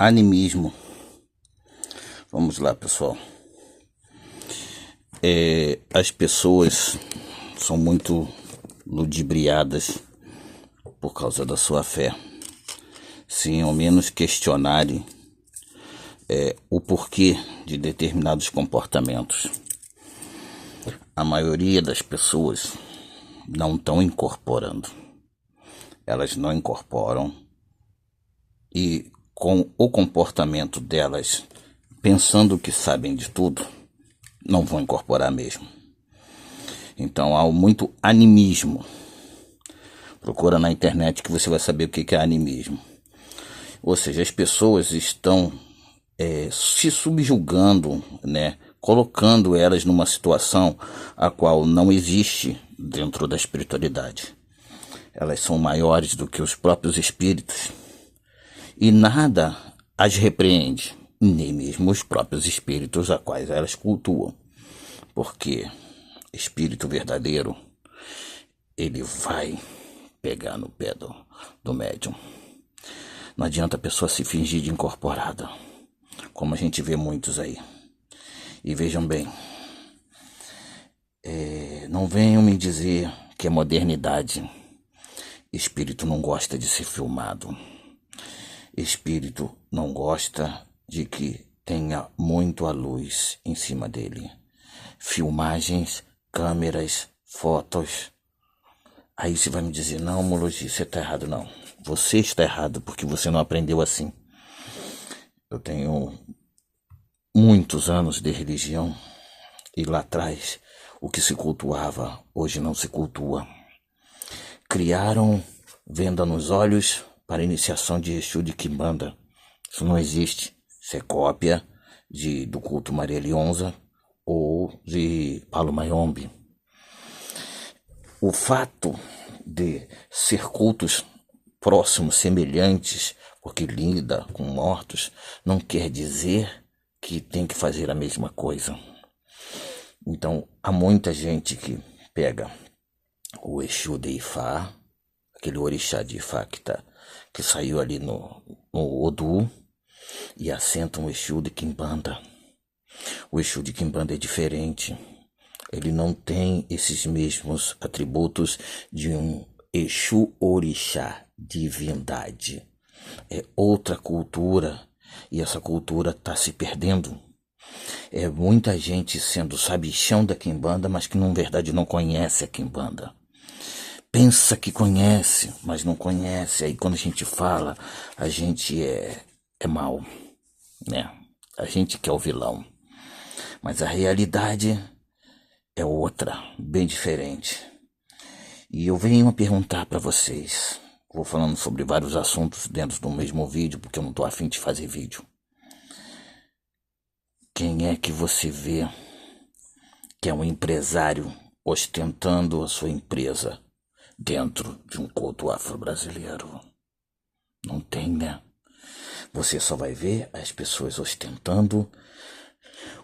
Animismo. Vamos lá, pessoal. As pessoas são muito ludibriadas por causa da sua fé, sem ao menos questionarem o porquê de determinados comportamentos. A maioria das pessoas não estão incorporando. Elas não incorporam e com o comportamento delas, pensando que sabem de tudo, não vão incorporar mesmo. Então há muito animismo. Procura na internet que você vai saber o que é animismo. Ou seja, as pessoas estão se subjugando, colocando elas numa situação a qual não existe dentro da espiritualidade. Elas são maiores do que os próprios espíritos e nada as repreende, nem mesmo os próprios espíritos a quais elas cultuam. Porque espírito verdadeiro, ele vai pegar no pé do médium. Não adianta a pessoa se fingir de incorporada, como a gente vê muitos aí. E vejam bem, não venham me dizer que é modernidade. Espírito não gosta de ser filmado. Espírito não gosta de que tenha muito a luz em cima dele. Filmagens, câmeras, fotos. Aí você vai me dizer, não, Mologi, você está errado. Não, você está errado porque você não aprendeu assim. Eu tenho muitos anos de religião e lá atrás o que se cultuava hoje não se cultua. Criaram venda nos olhos para iniciação de Exu de Quimbanda. Isso não existe. Isso é cópia do culto Maria Leonza ou de Paulo Mayombe. O fato de ser cultos próximos, semelhantes, porque lida com mortos, não quer dizer que tem que fazer a mesma coisa. Então, há muita gente que pega o Exu de Ifá, aquele orixá de Ifá que saiu ali no Odu, e assenta um Exu de Quimbanda. O Exu de Quimbanda é diferente. Ele não tem esses mesmos atributos de um Exu orixá, divindade. É outra cultura e essa cultura está se perdendo. É muita gente sendo sabichão da Quimbanda, mas que na verdade não conhece a Quimbanda. Pensa que conhece, mas não conhece. Aí quando a gente fala, a gente é mal, né? A gente que é o vilão. Mas a realidade é outra, bem diferente. E eu venho perguntar para vocês. Vou falando sobre vários assuntos dentro do mesmo vídeo, porque eu não estou afim de fazer vídeo. Quem é que você vê que é um empresário ostentando a sua empresa dentro de um culto afro-brasileiro? Não tem, né? Você só vai ver as pessoas ostentando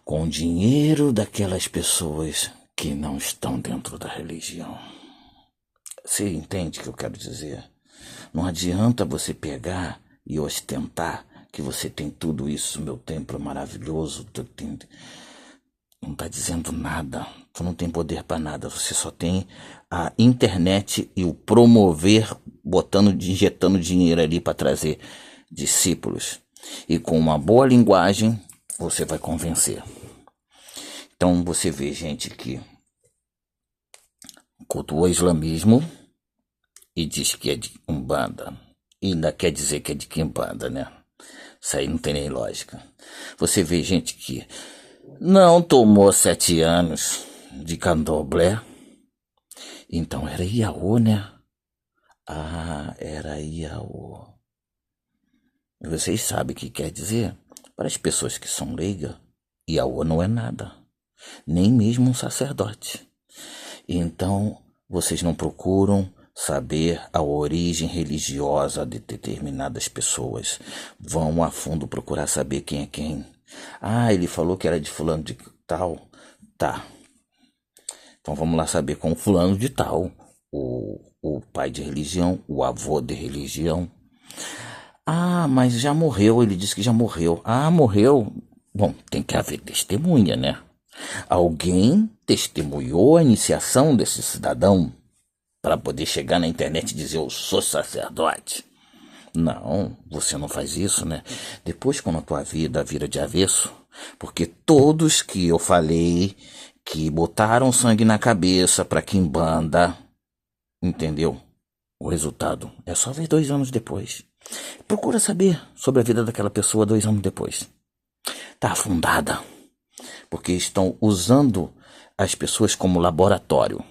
com o dinheiro daquelas pessoas que não estão dentro da religião. Você entende o que eu quero dizer? Não adianta você pegar e ostentar que você tem tudo isso, meu templo maravilhoso. Não está dizendo nada. Tu não tem poder para nada. Você só tem a internet e o promover, injetando dinheiro ali para trazer discípulos. E com uma boa linguagem, você vai convencer. Então você vê gente que cultua o islamismo e diz que é de Umbanda. E ainda quer dizer que é de Quimbanda, né? Isso aí não tem nem lógica. Você vê gente que não tomou 7 anos de candomblé. Então era Iaô, né? Ah, era Iaô. E vocês sabem o que quer dizer? Para as pessoas que são leigas, Iaô não é nada. Nem mesmo um sacerdote. Então, vocês não procuram saber a origem religiosa de determinadas pessoas. Vão a fundo procurar saber quem é quem. Ah, ele falou que era de fulano de tal. Tá. Então vamos lá saber com fulano de tal. O pai de religião, o avô de religião. Ah, mas já morreu, ele disse que já morreu. Ah, morreu. Bom, tem que haver testemunha, né? Alguém testemunhou a iniciação desse cidadão para poder chegar na internet e dizer eu sou sacerdote. Não, você não faz isso, né? Depois, quando a tua vida vira de avesso, porque todos que eu falei que botaram sangue na cabeça para Quimbanda, entendeu? O resultado é só ver 2 anos depois. Procura saber sobre a vida daquela pessoa 2 anos depois. Tá afundada, porque estão usando as pessoas como laboratório.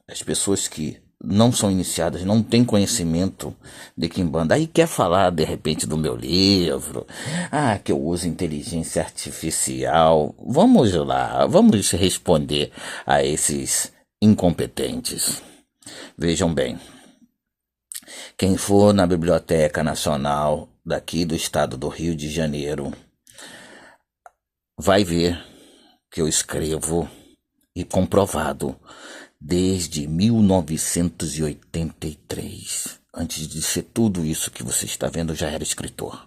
As pessoas que não são iniciadas, não têm conhecimento de Quimbanda. Aí quer falar, de repente, do meu livro. Ah, que eu uso inteligência artificial. Vamos lá, vamos responder a esses incompetentes. Vejam bem, quem for na Biblioteca Nacional daqui do estado do Rio de Janeiro vai ver que eu escrevo e comprovado desde 1983. Antes de ser tudo isso que você está vendo, eu já era escritor.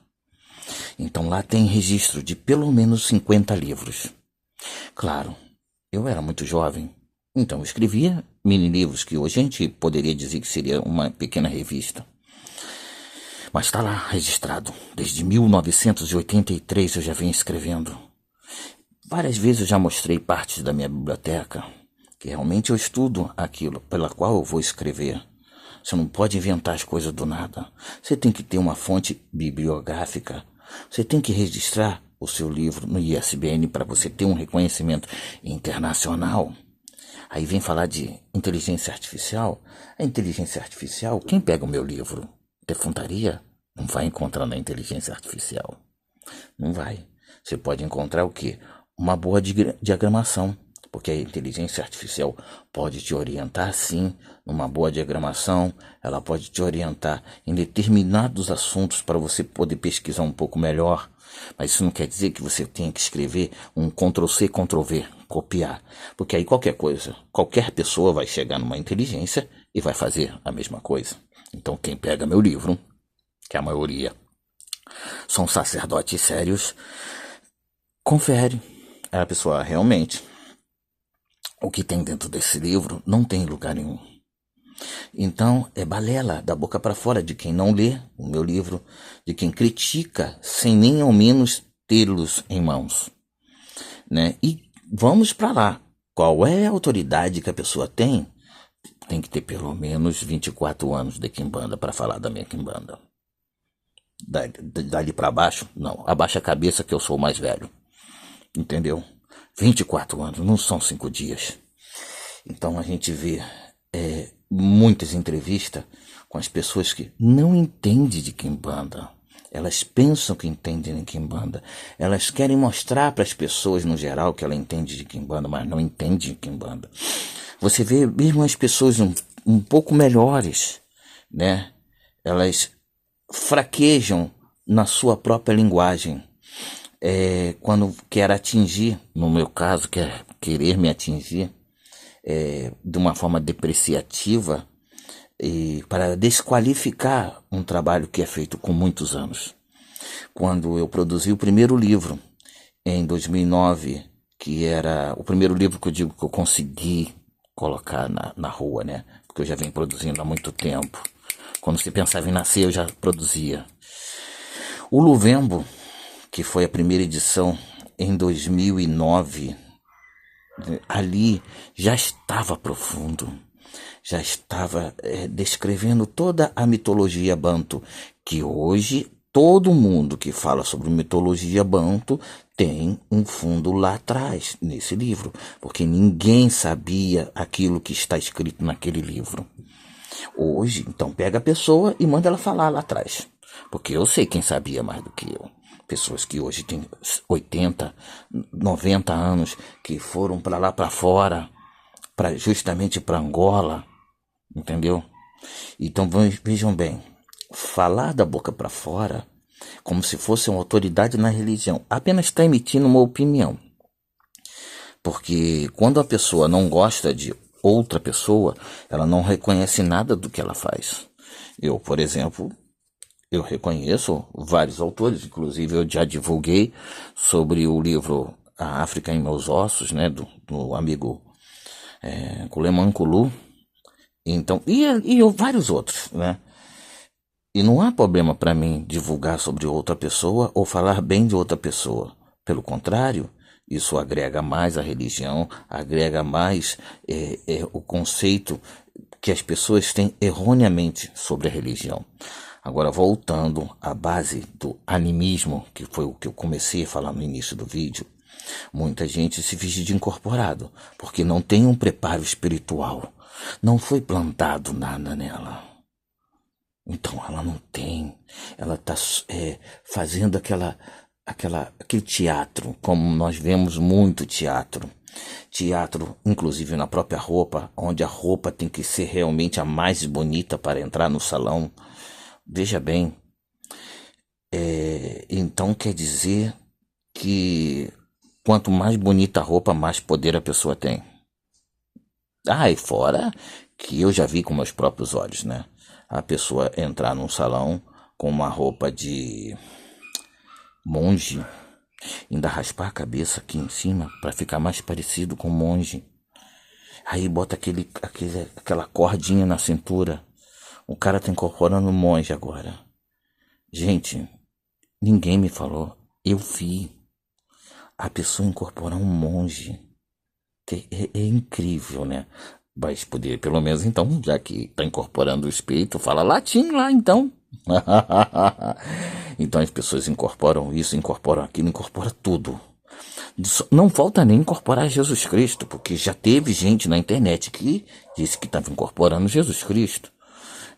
Então lá tem registro de pelo menos 50 livros. Claro, eu era muito jovem, então eu escrevia mini-livros que hoje a gente poderia dizer que seria uma pequena revista. Mas está lá registrado. Desde 1983 eu já venho escrevendo. Várias vezes eu já mostrei partes da minha biblioteca, que realmente eu estudo aquilo pela qual eu vou escrever. Você não pode inventar as coisas do nada. Você tem que ter uma fonte bibliográfica. Você tem que registrar o seu livro no ISBN para você ter um reconhecimento internacional. Aí vem falar de inteligência artificial. A inteligência artificial, quem pega o meu livro? Defuntaria? Não vai encontrar na inteligência artificial. Não vai. Você pode encontrar o quê? Uma boa diagramação, porque a inteligência artificial pode te orientar sim numa boa diagramação, ela pode te orientar em determinados assuntos para você poder pesquisar um pouco melhor, mas isso não quer dizer que você tenha que escrever um Ctrl+C, Ctrl+V, copiar, porque aí qualquer coisa, qualquer pessoa vai chegar numa inteligência e vai fazer a mesma coisa. Então quem pega meu livro, que a maioria são sacerdotes sérios, confere. A pessoa realmente, o que tem dentro desse livro não tem lugar nenhum. Então é balela da boca para fora de quem não lê o meu livro, de quem critica sem nem ao menos tê-los em mãos, né? E vamos para lá. Qual é a autoridade que a pessoa tem? Tem que ter pelo menos 24 anos de Quimbanda para falar da minha Quimbanda. Dali para baixo, não. Abaixa a cabeça que eu sou o mais velho. Entendeu? 24 anos, não são 5 dias. Então a gente vê muitas entrevistas com as pessoas que não entendem de Quimbanda. Elas pensam que entendem de Quimbanda. Elas querem mostrar para as pessoas no geral que ela entende de Quimbanda, mas não entende de Quimbanda. Você vê mesmo as pessoas um pouco melhores, né? Elas fraquejam na sua própria linguagem. Quando quer atingir, no meu caso, querer me atingir de uma forma depreciativa e para desqualificar um trabalho que é feito com muitos anos. Quando eu produzi o primeiro livro, em 2009, que era o primeiro livro que eu digo que eu consegui colocar na rua, né? Porque eu já venho produzindo há muito tempo. Quando se pensava em nascer, eu já produzia. O Luvembo, que foi a primeira edição em 2009, ali já estava profundo, já estava descrevendo toda a mitologia banto, que hoje todo mundo que fala sobre mitologia banto tem um fundo lá atrás, nesse livro, porque ninguém sabia aquilo que está escrito naquele livro. Hoje, então, pega a pessoa e manda ela falar lá atrás, porque eu sei quem sabia mais do que eu. Pessoas que hoje têm 80, 90 anos, que foram para lá para fora, justamente para Angola, entendeu? Então vejam bem, falar da boca para fora, como se fosse uma autoridade na religião, apenas está emitindo uma opinião. Porque quando a pessoa não gosta de outra pessoa, ela não reconhece nada do que ela faz. Eu, por exemplo, Eu reconheço vários autores, inclusive eu já divulguei sobre o livro A África em Meus Ossos, né, do amigo Kuleman Kulu, então, e vários outros, né? E não há problema para mim divulgar sobre outra pessoa ou falar bem de outra pessoa. Pelo contrário, isso agrega mais a religião, agrega mais o conceito que as pessoas têm erroneamente sobre a religião. Agora, voltando à base do animismo, que foi o que eu comecei a falar no início do vídeo, muita gente se finge de incorporado, porque não tem um preparo espiritual. Não foi plantado nada nela. Então ela não tem. Ela está fazendo aquele teatro, como nós vemos muito teatro. Teatro, inclusive na própria roupa, onde a roupa tem que ser realmente a mais bonita para entrar no salão. Veja bem, então quer dizer que quanto mais bonita a roupa, mais poder a pessoa tem. E fora que eu já vi com meus próprios olhos, né? A pessoa entrar num salão com uma roupa de monge, ainda raspar a cabeça aqui em cima para ficar mais parecido com monge. Aí bota aquela cordinha na cintura. O cara tá incorporando um monge agora. Gente, ninguém me falou. Eu vi a pessoa incorporar um monge. É incrível, né? Mas poder, pelo menos então, já que está incorporando o espírito, fala latim lá então. Então as pessoas incorporam isso, incorporam aquilo, incorporam tudo. Não falta nem incorporar Jesus Cristo, porque já teve gente na internet que disse que estava incorporando Jesus Cristo.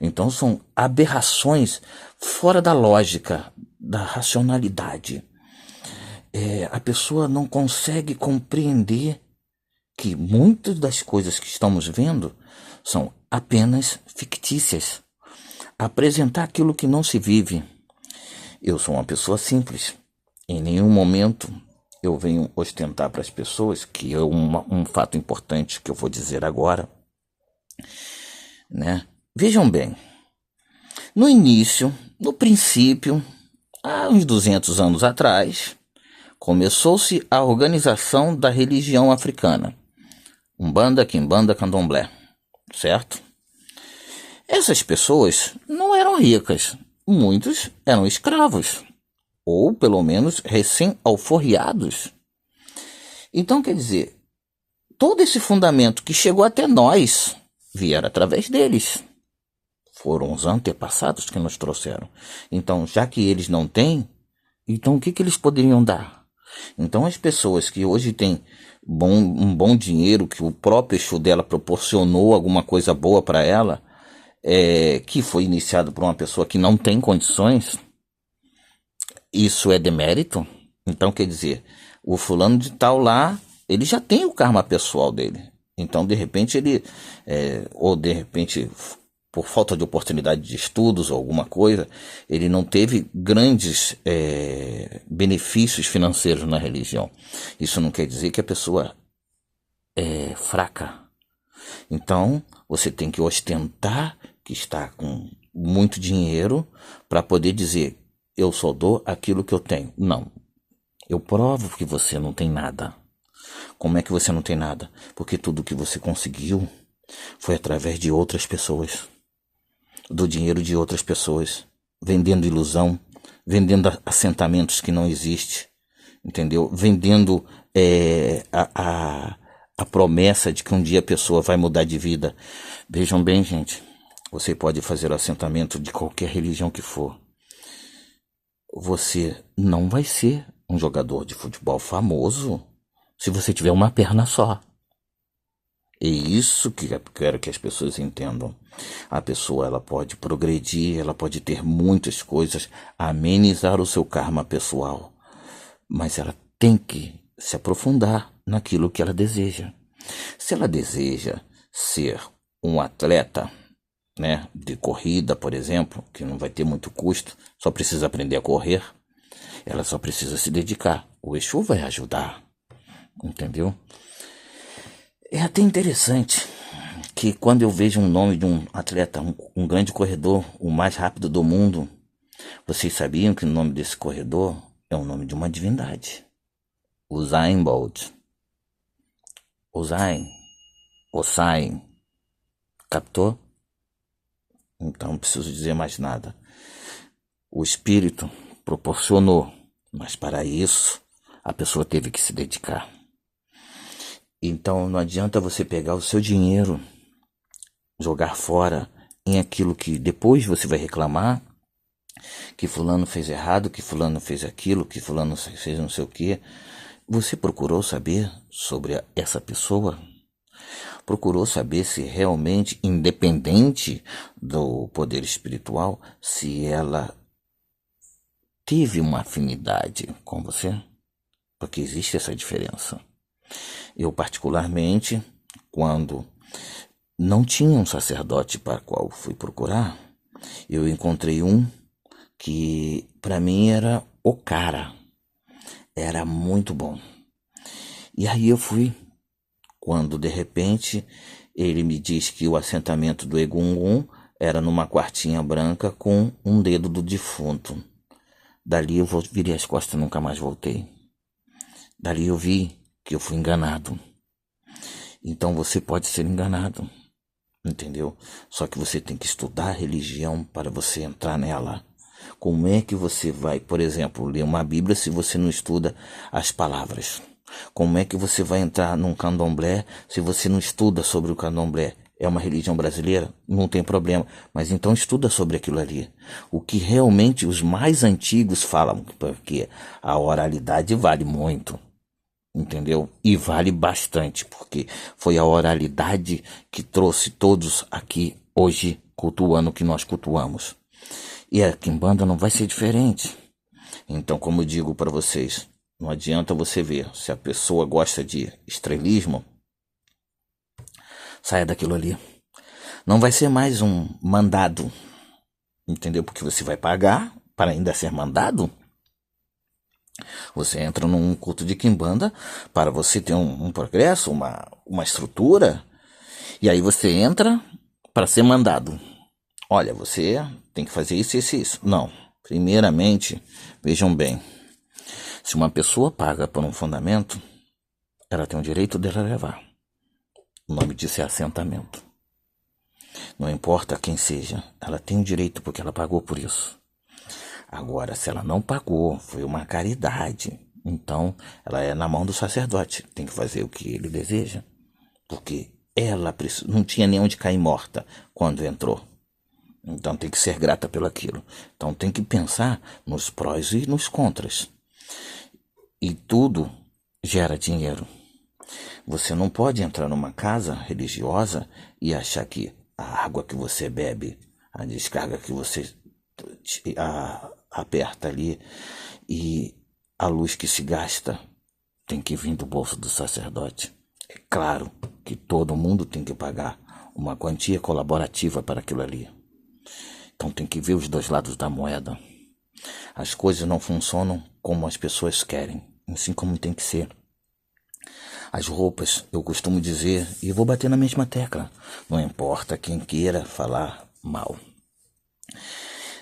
Então são aberrações fora da lógica, da racionalidade. A pessoa não consegue compreender que muitas das coisas que estamos vendo são apenas fictícias. Apresentar aquilo que não se vive. Eu sou uma pessoa simples. Em nenhum momento eu venho ostentar para as pessoas, que é um fato importante que eu vou dizer agora, né? Vejam bem, no início, no princípio, há uns 200 anos atrás, começou-se a organização da religião africana. Umbanda, Quimbanda, Candomblé, certo? Essas pessoas não eram ricas, muitos eram escravos, ou pelo menos recém-alforriados. Então, quer dizer, todo esse fundamento que chegou até nós vieram através deles. Foram os antepassados que nos trouxeram. Então, já que eles não têm, então o que eles poderiam dar? Então as pessoas que hoje têm um bom dinheiro, que o próprio Exu dela proporcionou alguma coisa boa para ela, que foi iniciado por uma pessoa que não tem condições, isso é demérito? Então quer dizer, o fulano de tal lá, ele já tem o karma pessoal dele. Então de repente ele, ou de repente por falta de oportunidade de estudos ou alguma coisa, ele não teve grandes benefícios financeiros na religião. Isso não quer dizer que a pessoa é fraca. Então, você tem que ostentar que está com muito dinheiro para poder dizer, eu só dou aquilo que eu tenho. Não. Eu provo que você não tem nada. Como é que você não tem nada? Porque tudo que você conseguiu foi através de outras pessoas. Do dinheiro de outras pessoas, vendendo ilusão, vendendo assentamentos que não existem, entendeu? Vendendo a promessa de que um dia a pessoa vai mudar de vida. Vejam bem, gente, você pode fazer o assentamento de qualquer religião que for. Você não vai ser um jogador de futebol famoso se você tiver uma perna só. É isso que eu quero que as pessoas entendam. A pessoa ela pode progredir, ela pode ter muitas coisas, amenizar o seu karma pessoal, mas ela tem que se aprofundar naquilo que ela deseja. Se ela deseja ser um atleta, né, de corrida, por exemplo, que não vai ter muito custo, só precisa aprender a correr, ela só precisa se dedicar. O Exu vai ajudar, entendeu? É até interessante que quando eu vejo um nome de um atleta, um grande corredor, o mais rápido do mundo, Vocês sabiam que o nome desse corredor é o nome de uma divindade? Usain Bolt. Usain. Captou? Então não preciso dizer mais nada. O espírito proporcionou, mas para isso a pessoa teve que se dedicar. Então não adianta você pegar o seu dinheiro, jogar fora em aquilo que depois você vai reclamar, que fulano fez errado, que fulano fez aquilo, que fulano fez não sei o quê. Você procurou saber sobre essa pessoa? Procurou saber se realmente, independente do poder espiritual, se ela teve uma afinidade com você? Porque existe essa diferença. Eu, particularmente, quando não tinha um sacerdote para qual fui procurar, eu encontrei um que para mim era o cara. Era muito bom. E aí eu fui, quando de repente ele me diz que o assentamento do Egungun era numa quartinha branca com um dedo do defunto. Dali eu virei as costas e nunca mais voltei. Dali eu vi que eu fui enganado. Então você pode ser enganado, entendeu? Só que você tem que estudar a religião para você entrar nela. Como é que você vai, por exemplo, ler uma Bíblia se você não estuda as palavras? Como é que você vai entrar num candomblé se você não estuda sobre o candomblé? É uma religião brasileira? Não tem problema. Mas então estuda sobre aquilo ali. O que realmente os mais antigos falam, porque a oralidade vale muito. Entendeu? E vale bastante, porque foi a oralidade que trouxe todos aqui hoje cultuando o que nós cultuamos. E a quimbanda não vai ser diferente. Então, como eu digo para vocês, não adianta você ver se a pessoa gosta de estrelismo, saia daquilo ali. Não vai ser mais um mandado, entendeu? Porque você vai pagar para ainda ser mandado. Você entra num culto de quimbanda para você ter um progresso, uma estrutura, e aí você entra para ser mandado. Olha, você tem que fazer isso, isso e isso. Não. Primeiramente, vejam bem, se uma pessoa paga por um fundamento, ela tem o direito dela levar. O nome disso é assentamento. Não importa quem seja, ela tem o direito porque ela pagou por isso. Agora, se ela não pagou, foi uma caridade, então ela é na mão do sacerdote. Tem que fazer o que ele deseja, porque ela não tinha nem onde cair morta quando entrou. Então tem que ser grata pelo aquilo. Então tem que pensar nos prós e nos contras. E tudo gera dinheiro. Você não pode entrar numa casa religiosa e achar que a água que você bebe, a descarga que você aperta ali e a luz que se gasta tem que vir do bolso do sacerdote. É claro que todo mundo tem que pagar uma quantia colaborativa para aquilo ali. Então tem que ver os dois lados da moeda. As coisas não funcionam como as pessoas querem, assim como tem que ser. As roupas, eu costumo dizer, e vou bater na mesma tecla, não importa quem queira falar mal.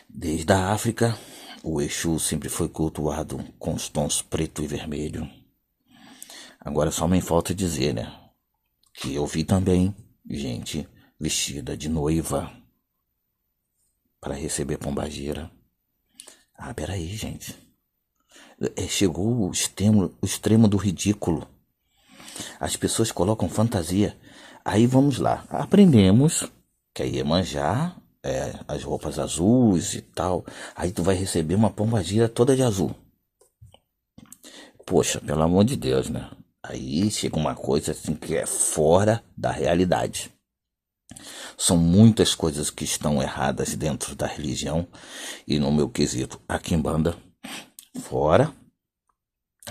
Desde a África, o Exu sempre foi cultuado com os tons preto e vermelho. Agora só me falta dizer, né, que eu vi também gente vestida de noiva para receber pombagira. Ah, peraí, gente. Chegou o extremo do ridículo. As pessoas colocam fantasia. Aí vamos lá. Aprendemos que a Iemanjá as roupas azuis e tal. Aí tu vai receber uma pombagira toda de azul. Poxa, pelo amor de Deus, né? Aí chega uma coisa assim que é fora da realidade. São muitas coisas que estão erradas dentro da religião e no meu quesito, a quimbanda, fora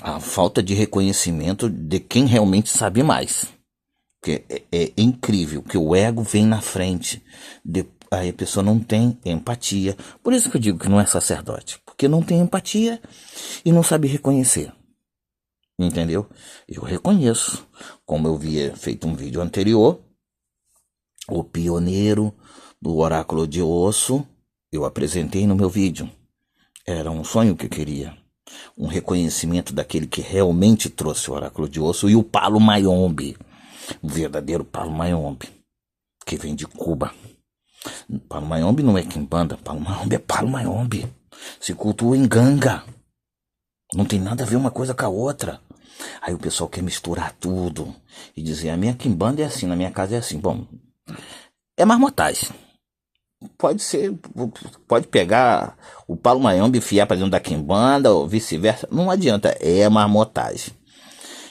a falta de reconhecimento de quem realmente sabe mais. Porque é incrível que o ego vem na frente, aí a pessoa não tem empatia. Por isso que eu digo que não é sacerdote, porque não tem empatia e não sabe reconhecer. Entendeu? Eu reconheço, como eu havia feito um vídeo anterior, o pioneiro do oráculo de osso, eu apresentei no meu vídeo. Era um sonho que eu queria. Um reconhecimento daquele que realmente trouxe o oráculo de osso e o Palo Mayombe. O verdadeiro Palo Mayombe, que vem de Cuba. Palo Mayombe não é quimbanda, Palo Mayombe é Palo Mayombe. Se cultua em ganga. Não tem nada a ver uma coisa com a outra. Aí o pessoal quer misturar tudo e dizer, a minha quimbanda é assim, na minha casa é assim. Bom, é marmotagem. Pode ser, pode pegar o Palo Mayombe e enfiar para dentro da quimbanda ou vice-versa. Não adianta, é marmotagem.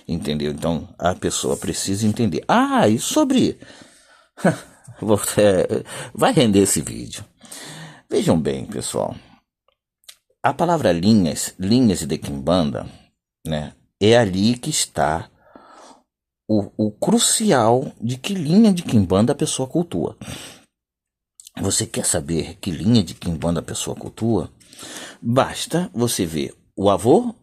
Entendeu? Então a pessoa precisa entender. Ah, e sobre... Vai render esse vídeo. Vejam bem, pessoal. A palavra linhas, linhas de quimbanda, né? É ali que está o crucial de que linha de quimbanda a pessoa cultua. Você quer saber que linha de quimbanda a pessoa cultua? Basta você ver o avô,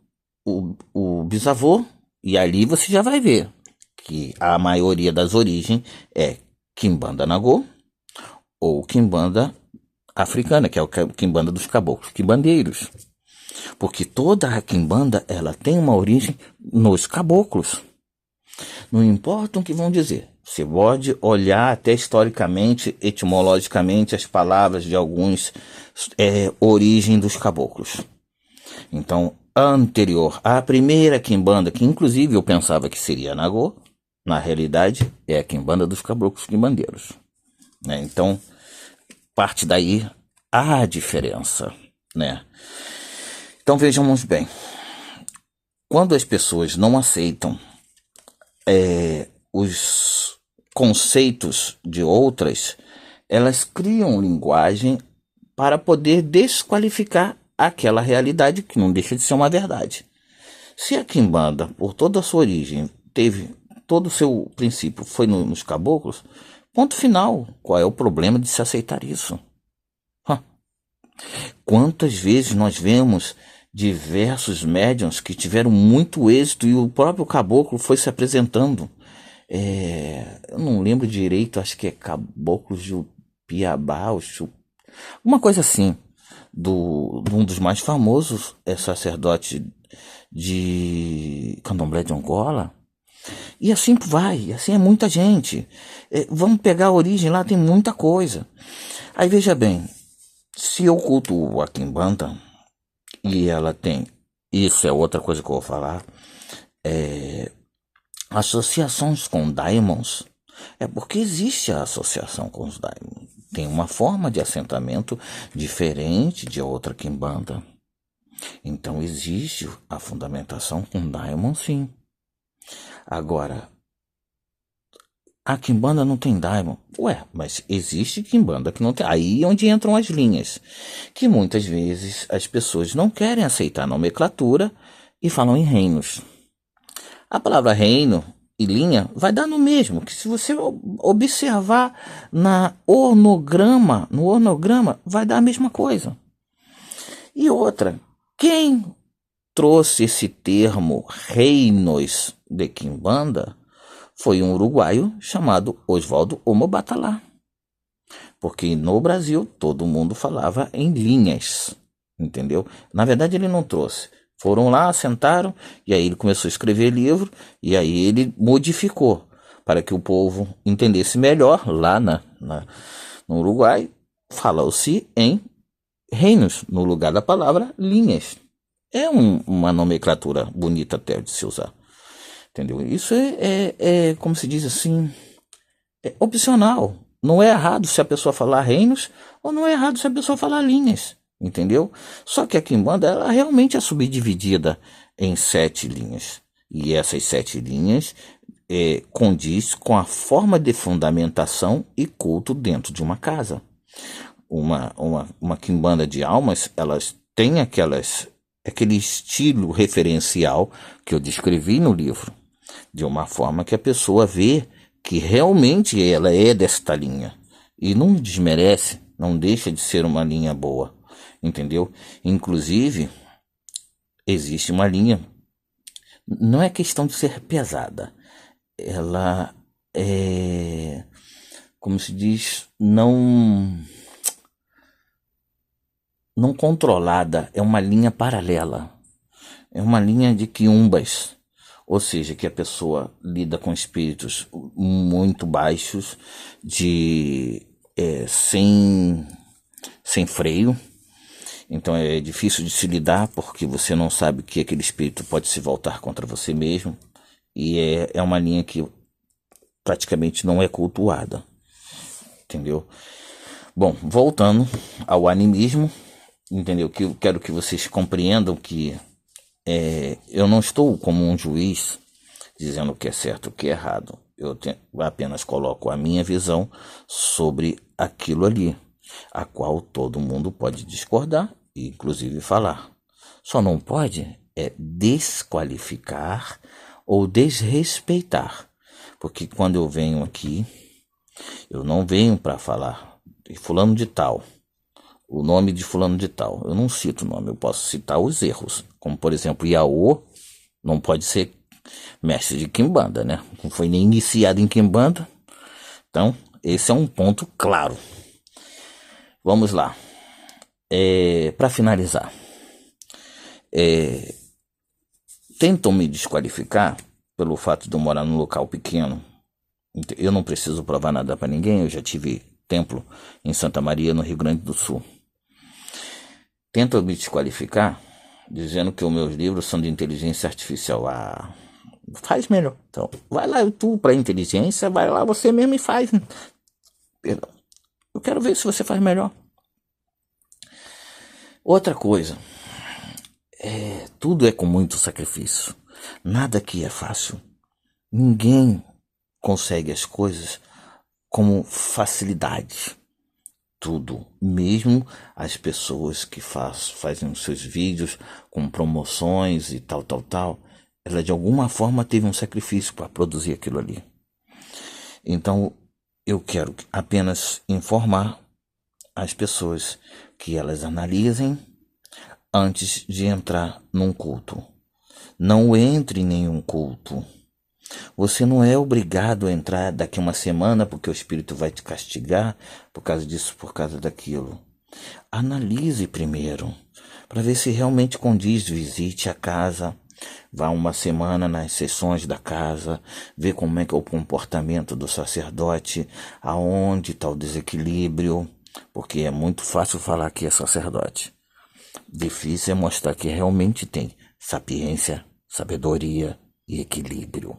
o bisavô, e ali você já vai ver que a maioria das origens é quimbanda nagô ou quimbanda africana, que é o quimbanda dos caboclos, quimbandeiros. Porque toda a quimbanda ela tem uma origem nos caboclos. Não importa o que vão dizer. Você pode olhar até historicamente, etimologicamente, as palavras de alguns origem dos caboclos. Então, anterior à primeira quimbanda, que inclusive eu pensava que seria Nagô, na realidade é a quimbanda dos caboclos quimbandeiros. Né? Então, parte daí a diferença. Né? Então, vejamos bem. Quando as pessoas não aceitam os conceitos de outras, elas criam linguagem para poder desqualificar aquela realidade que não deixa de ser uma verdade. Se a quimbanda, por toda a sua origem, teve todo o seu princípio foi nos caboclos, ponto final. Qual é o problema de se aceitar isso? Quantas vezes nós vemos diversos médiuns que tiveram muito êxito e o próprio caboclo foi se apresentando. Eu não lembro direito, acho que é Caboclo Jupiabá, uma coisa assim, de um dos mais famosos sacerdote de Candomblé de Angola. E assim vai, assim é muita gente. Vamos pegar a origem lá, tem muita coisa. Aí veja bem, se eu cultuo a quimbanda e ela tem, isso é outra coisa que eu vou falar, associações com daimons, é porque existe a associação com os daimons. Tem uma forma de assentamento diferente de outra quimbanda. Então existe a fundamentação com daimon, sim. Agora, a quimbanda não tem daimon. Ué, mas existe quimbanda que não tem. Aí é onde entram as linhas. Que muitas vezes as pessoas não querem aceitar a nomenclatura e falam em reinos. A palavra reino e linha vai dar no mesmo, que se você observar no ornograma vai dar a mesma coisa. E outra, quem trouxe esse termo reinos de quimbanda foi um uruguaio chamado Oswaldo Omobatalá. Porque no Brasil todo mundo falava em linhas, entendeu? Na verdade ele não trouxe. Foram lá, sentaram, e aí ele começou a escrever livro, e aí ele modificou para que o povo entendesse melhor. Lá no Uruguai, falou-se em reinos, no lugar da palavra linhas. É uma nomenclatura bonita até de se usar. Entendeu? Isso como se diz assim, é opcional. Não é errado se a pessoa falar reinos, ou não é errado se a pessoa falar linhas. Entendeu? Só que a quimbanda ela realmente é subdividida em 7 linhas. E essas 7 linhas condiz com a forma de fundamentação e culto dentro de uma casa. Uma quimbanda de almas, elas têm aquele estilo referencial que eu descrevi no livro. De uma forma que a pessoa vê que realmente ela é desta linha. E não desmerece, não deixa de ser uma linha boa. Entendeu? Inclusive, existe uma linha. Não é questão de ser pesada. Ela como se diz, não não controlada, é uma linha paralela. É uma linha de quiumbas. Ou seja, que a pessoa lida com espíritos muito baixos, sem freio. Então é difícil de se lidar, porque você não sabe que aquele espírito pode se voltar contra você mesmo. E é uma linha que praticamente não é cultuada. Entendeu? Bom, voltando ao animismo, entendeu? Que eu quero que vocês compreendam que eu não estou como um juiz dizendo o que é certo e o que é errado. Eu apenas coloco a minha visão sobre aquilo ali, a qual todo mundo pode discordar e inclusive falar. Só não pode desqualificar ou desrespeitar. Porque quando eu venho aqui, eu não venho para falar de fulano de tal, o nome de fulano de tal. Eu não cito o nome, eu posso citar os erros. Como, por exemplo, Iaô não pode ser mestre de quimbanda, né? Não foi nem iniciado em quimbanda. Então, esse é um ponto claro. Vamos lá. Para finalizar, tentam me desqualificar pelo fato de eu morar num local pequeno. Eu não preciso provar nada para ninguém. Eu já tive templo em Santa Maria, no Rio Grande do Sul. Tentam me desqualificar dizendo que os meus livros são de inteligência artificial. Faz melhor. Então, vai lá tu para inteligência, vai lá você mesmo e faz. Perdão. Eu quero ver se você faz melhor. Outra coisa, tudo é com muito sacrifício. Nada aqui é fácil. Ninguém consegue as coisas com facilidade. Tudo, mesmo as pessoas que fazem os seus vídeos com promoções e tal, ela de alguma forma teve um sacrifício para produzir aquilo ali. Então, eu quero apenas informar as pessoas que elas analisem antes de entrar num culto. Não entre em nenhum culto. Você não é obrigado a entrar daqui uma semana porque o espírito vai te castigar por causa disso, por causa daquilo. Analise primeiro, para ver se realmente condiz. Visite a casa, vá uma semana nas sessões da casa, vê como é que é o comportamento do sacerdote, aonde está o desequilíbrio, porque é muito fácil falar que é sacerdote. Difícil é mostrar que realmente tem sapiência, sabedoria e equilíbrio.